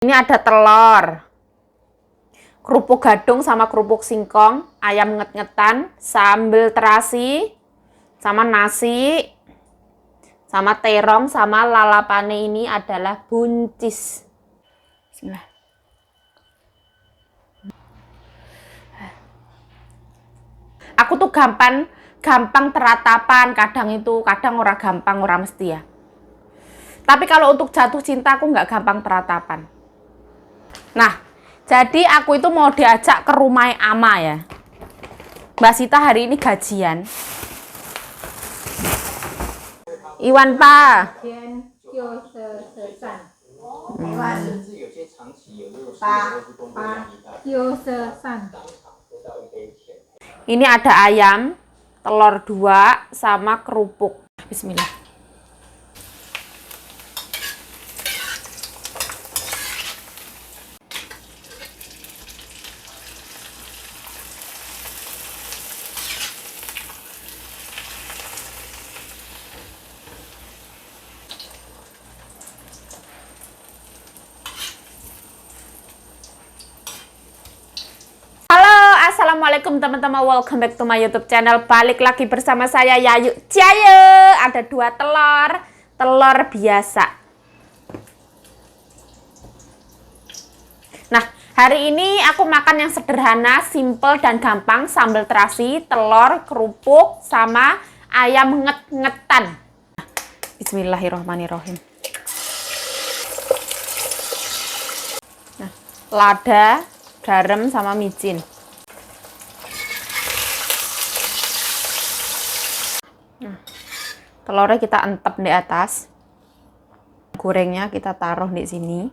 Ini ada telur, kerupuk gadung sama kerupuk singkong, ayam nget-ngetan, sambal terasi, sama nasi, sama terong, sama lalapane ini adalah buncis. Bismillah. Aku tuh gampang teratapan, kadang ora gampang, ora mesti ya. Tapi kalau untuk jatuh cinta aku nggak gampang teratapan. Nah, jadi aku itu mau diajak ke rumah Ama ya. Mbak Sita hari ini gajian. Iwan Pa. Ini ada ayam, telur 2 sama kerupuk. Bismillah. Assalamualaikum teman-teman, welcome back to my YouTube channel. Balik lagi bersama saya Yayu Jayo. Ada 2 telur biasa. Nah, hari ini aku makan yang sederhana, simple dan gampang. Sambal terasi, telur, kerupuk, sama ayam nget-ngetan. Bismillahirrahmanirrahim. Nah, lada, garam sama micin. Telurnya kita entep di atas, gorengnya kita taruh di sini.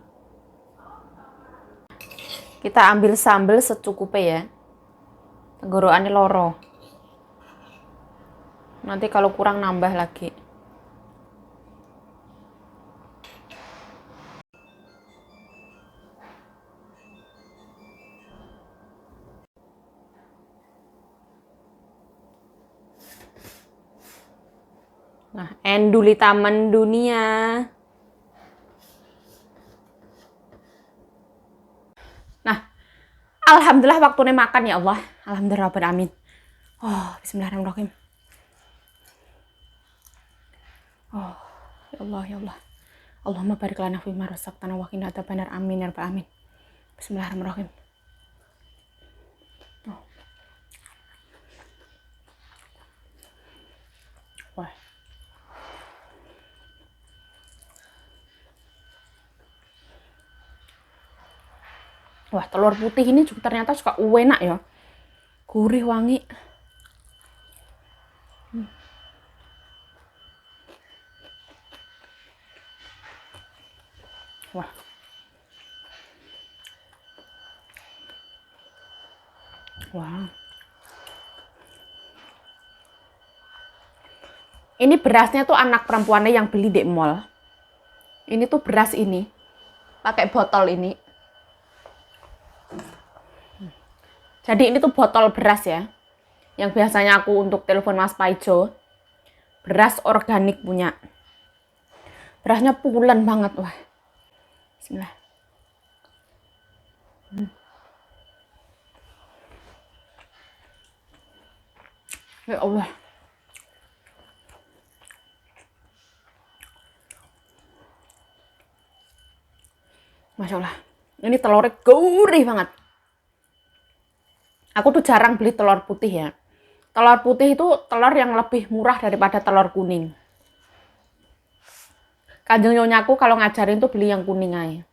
Kita ambil sambal secukupnya ya, tenggorokannya loro. Nanti kalau kurang nambah lagi. Nah, enduli taman dunia. Nah, alhamdulillah waktunya makan ya Allah. Alhamdulillah rabbil alamin. Oh, bismillahirrahmanirrahim. Oh, ya Allah ya Allah. Allahumma barik lana fi ma razaqtana wa qina adzabannar. Amin ya rabbal alamin. Bismillahirrahmanirrahim. Oh. Wah. Wah, telur putih ini juga ternyata suka enak ya. Gurih, wangi. Wah. Wow. Ini berasnya tuh anak perempuannya yang beli di mall. Ini tuh beras ini. Pakai botol ini. Jadi ini tuh botol beras ya. Yang biasanya aku untuk telepon Mas Paijo. Beras organik punya. Berasnya pulen banget. Wah. Bismillah. Ya Allah. Masya Allah. Ini telurnya gurih banget. Aku tuh jarang beli telur putih ya. Telur putih itu telur yang lebih murah daripada telur kuning. Kanjeng nyonyaku kalau ngajarin tuh beli yang kuning aja.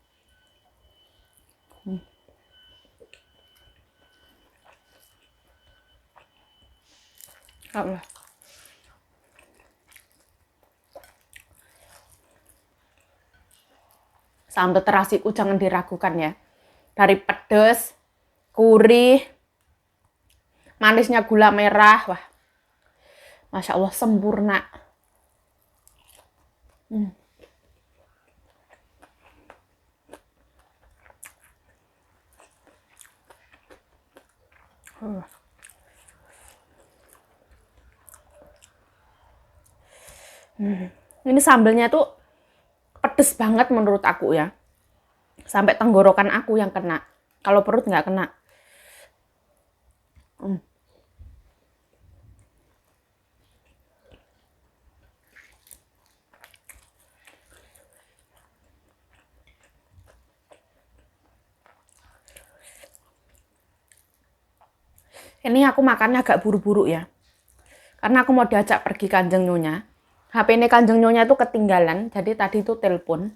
Allah. Sambal terasiku jangan diragukan ya. Dari pedes, gurih, manisnya gula merah, wah, Masya Allah sempurna. Ini sambalnya tuh pedes banget menurut aku ya. Sampai tenggorokan aku yang kena. Kalau perut nggak kena. Ini aku makannya agak buru-buru ya. Karena aku mau diajak pergi Kanjeng Nyonya. HP ini Kanjeng Nyonya itu ketinggalan, jadi tadi itu telepon.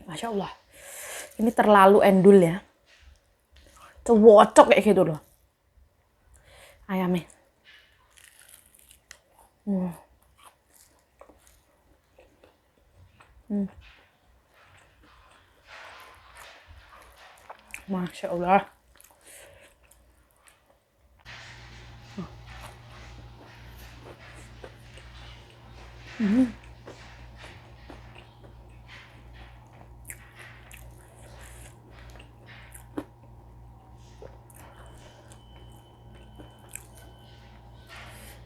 Masya Allah, ini terlalu endul ya. Cocok kayak gitu loh. Ayamnya. Masya Allah.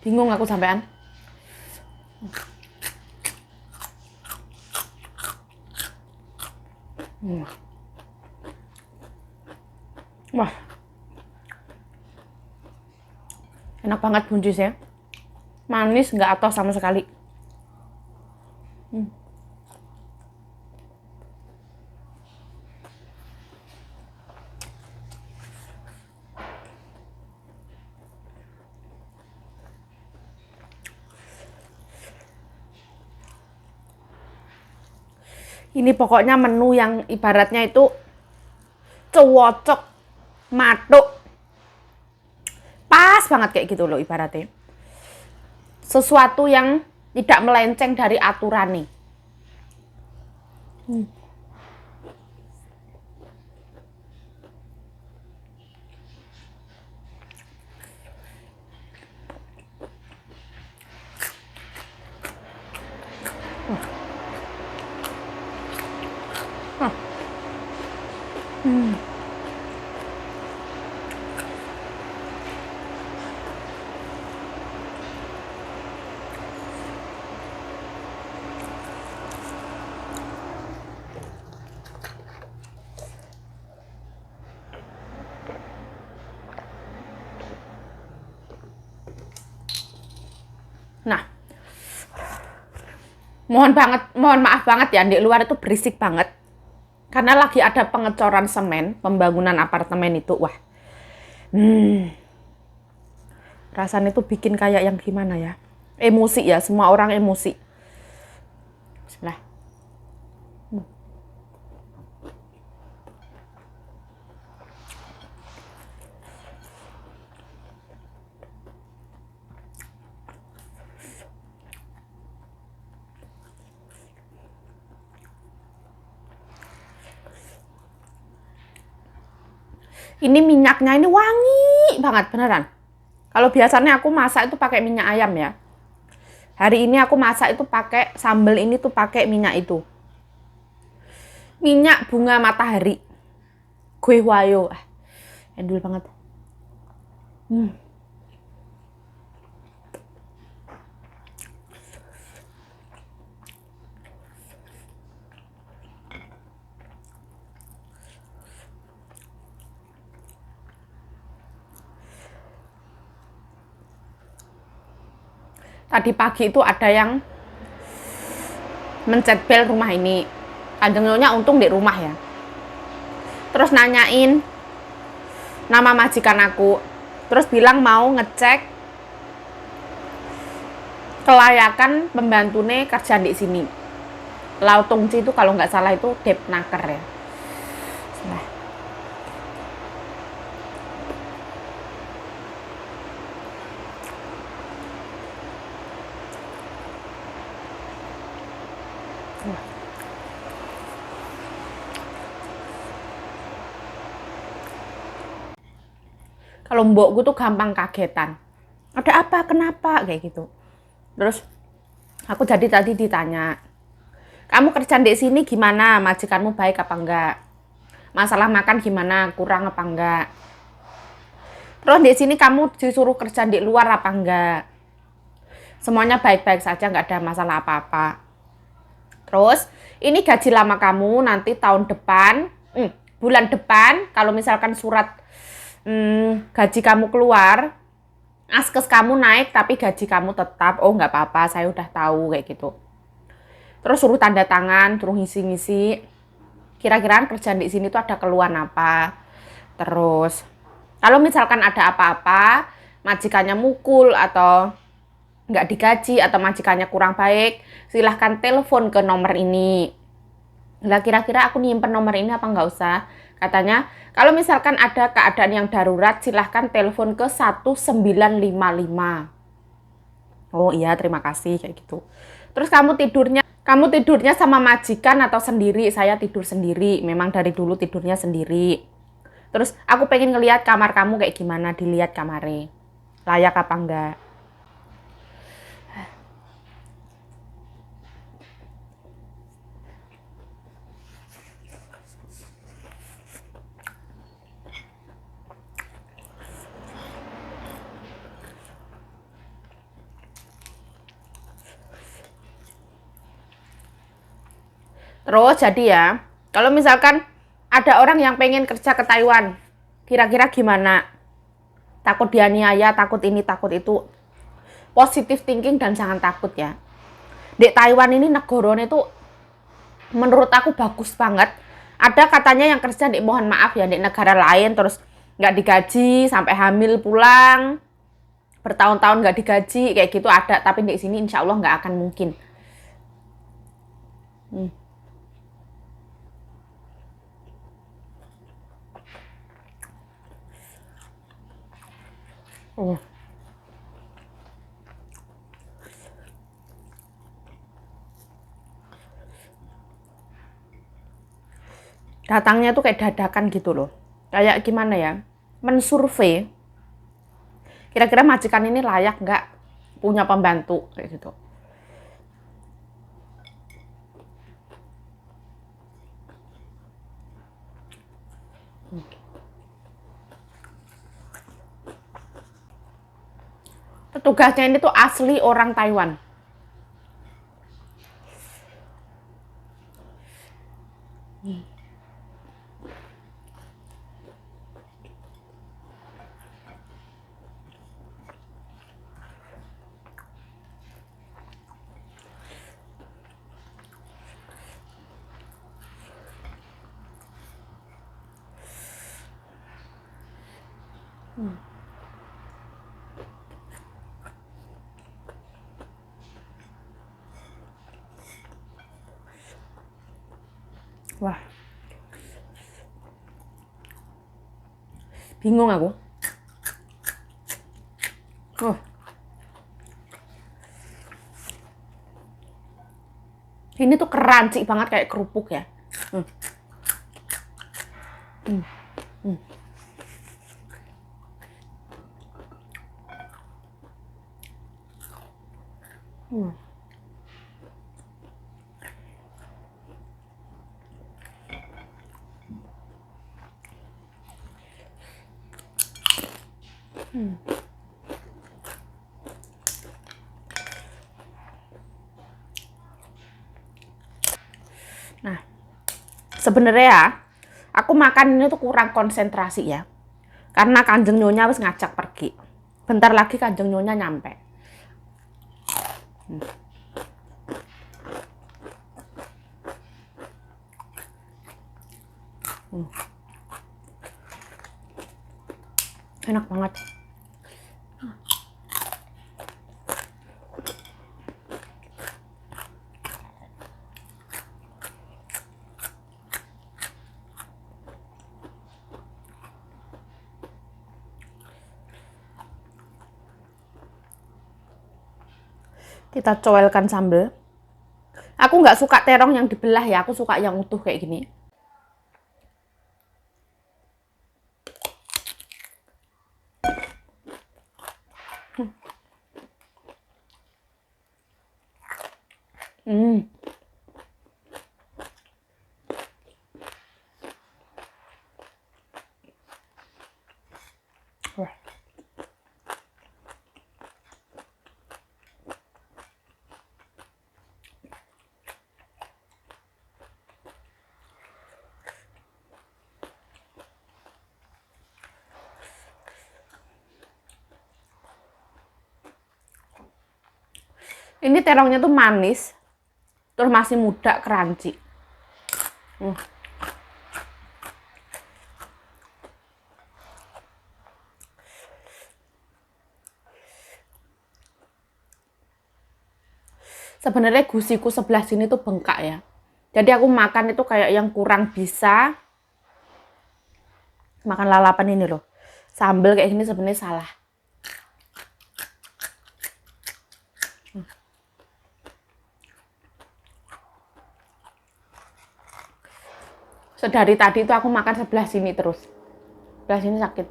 Bingung aku sampean. Wah, enak banget buncis ya. Manis, nggak atos sama sekali. Ini pokoknya menu yang ibaratnya itu cocok, matuk. Pas banget kayak gitu loh ibaratnya. Sesuatu yang tidak melenceng dari aturan nih. Nah, mohon maaf banget ya, di luar itu berisik banget. Karena lagi ada pengecoran semen, pembangunan apartemen itu, wah. Rasanya itu bikin kayak yang gimana ya? Emosi ya, semua orang emosi. Bismillah. Ini minyaknya ini wangi banget, beneran. Kalau biasanya aku masak itu pakai minyak ayam ya. Hari ini aku masak itu pakai sambal ini tuh pakai minyak itu. Minyak bunga matahari. Gue wayo. Endul banget. Tadi pagi itu ada yang mencet bel rumah ini. Kanjeng Nyonya untung di rumah ya. Terus nanyain nama majikan aku. Terus bilang mau ngecek kelayakan pembantune kerja di sini. Lautungci itu kalau nggak salah itu Depnaker ya. Nah. Kalau mbokku tuh gampang kagetan. Ada apa? Kenapa? Kayak gitu. Terus aku jadi tadi ditanya, Kamu kerja di sini gimana? Majikanmu baik apa enggak? Masalah makan gimana? Kurang apa enggak? Terus di sini kamu disuruh kerja di luar apa enggak? Semuanya baik-baik saja, nggak ada masalah apa-apa. Terus ini gaji lama kamu nanti tahun depan, bulan depan, kalau misalkan surat gaji kamu keluar, askes kamu naik tapi gaji kamu tetap, oh nggak apa-apa, saya udah tahu kayak gitu. Terus suruh tanda tangan, suruh ngisi-ngisi. Kira-kira kerjaan di sini tuh ada keluhan apa? Terus kalau misalkan ada apa-apa, majikannya mukul atau nggak digaji atau majikannya kurang baik, silahkan telepon ke nomor ini. Lah kira-kira aku nyimpen nomor ini apa nggak usah? Katanya, kalau misalkan ada keadaan yang darurat, silahkan telepon ke 1955. Oh iya, terima kasih, kayak gitu. Terus kamu tidurnya sama majikan atau sendiri? Saya tidur sendiri, memang dari dulu tidurnya sendiri. Terus aku pengen ngelihat kamar kamu kayak gimana, dilihat kamarnya. Layak apa enggak? Terus jadi ya, kalau misalkan ada orang yang pengen kerja ke Taiwan, kira-kira gimana? Takut dianiaya, takut ini, takut itu. Positive thinking dan jangan takut ya. Di Taiwan ini negaranya itu menurut aku bagus banget. Ada katanya yang kerja di, mohon maaf ya, di negara lain terus nggak digaji sampai hamil pulang bertahun-tahun nggak digaji kayak gitu ada, tapi di sini insya Allah nggak akan mungkin. Hmm. Oh. Datangnya tuh kayak dadakan gitu loh. Kayak gimana ya? Mensurvei kira-kira majikan ini layak nggak punya pembantu kayak gitu. Petugasnya ini tuh asli orang Taiwan. Wah, bingung aku. Oh, ini tuh crunchy banget kayak kerupuk ya. Hmm. Hmm. Hmm. Hmm. Hmm. Nah, sebenarnya ya, aku makan ini tuh kurang konsentrasi ya. Karena Kanjeng Nyonya harus ngajak pergi. Bentar lagi Kanjeng Nyonya nyampe. Hmm. Hmm. Enak banget. Kita coelkan sambal. Aku nggak suka terong yang dibelah ya, aku suka yang utuh kayak gini. Hmm. Ini terongnya tuh manis, terus masih muda, crunchy. Sebenarnya gusiku sebelah sini tuh bengkak ya. Jadi aku makan itu kayak yang kurang bisa. Makan lalapan ini loh. Sambal kayak gini sebenarnya salah. Sedari tadi itu aku makan sebelah sini terus. Sebelah sini sakit.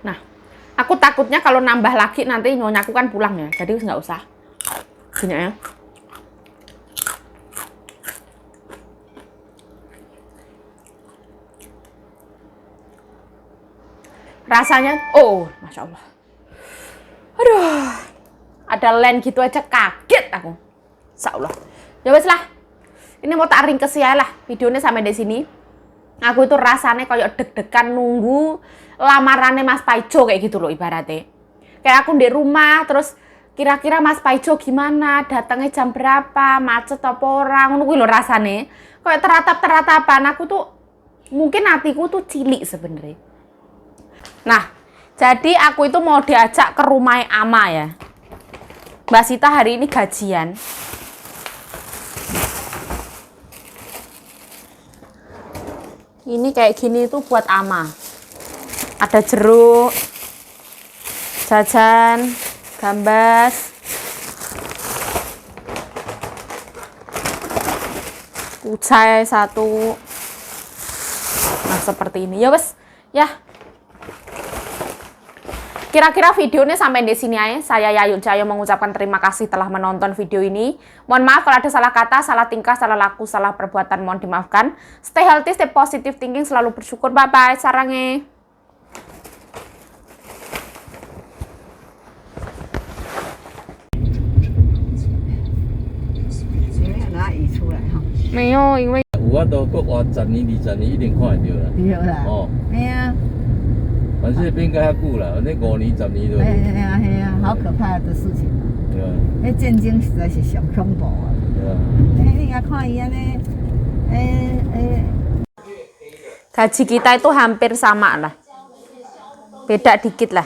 Nah, aku takutnya kalau nambah lagi nanti nyonyaku kan pulang ya. Jadi nggak usah. Gini ya. Rasanya, oh, Masya Allah. Aduh, ada lem gitu aja kaget aku. Insya Allah. Ya wes lah. Ini mau tak ringkes ya lah. Videonya sampai di sini. Aku itu rasanya kayak deg-degan nunggu lamarannya Mas Paijo kayak gitu loh ibaratnya. Kayak aku di rumah terus kira-kira Mas Paijo gimana, datangnya jam berapa, macet apa orang, nunggu loh rasanya. Kayak teratap-teratapan aku tuh mungkin hatiku tuh cilik sebenarnya. Nah, jadi aku itu mau diajak ke rumah Ama ya. Mbak Sita hari ini gajian. Ini kayak gini tuh buat Ama. Ada jeruk, jajan, gambas, kucai satu. Nah, seperti ini. Ya wes, ya. Kira-kira videonya sampai di sini aja. Saya Yayu Jaya mengucapkan terima kasih telah menonton video ini. Mohon maaf kalau ada salah kata, salah tingkah, salah laku, salah perbuatan. Mohon dimaafkan. Stay healthy, stay positive thinking, selalu bersyukur. Bye-bye. Sarange. Meyo,因为有法度搁活10年、20年，一定看会到啦。对啦，哦，哎呀，反正变较久啦，反正5年、10年都有。哎呀哎呀，好可怕的事情啊！对啊，那战争实在是上恐怖啊！对啊。哎，你也看伊安尼，gaji kita itu hampir sama lah. Beda dikit lah.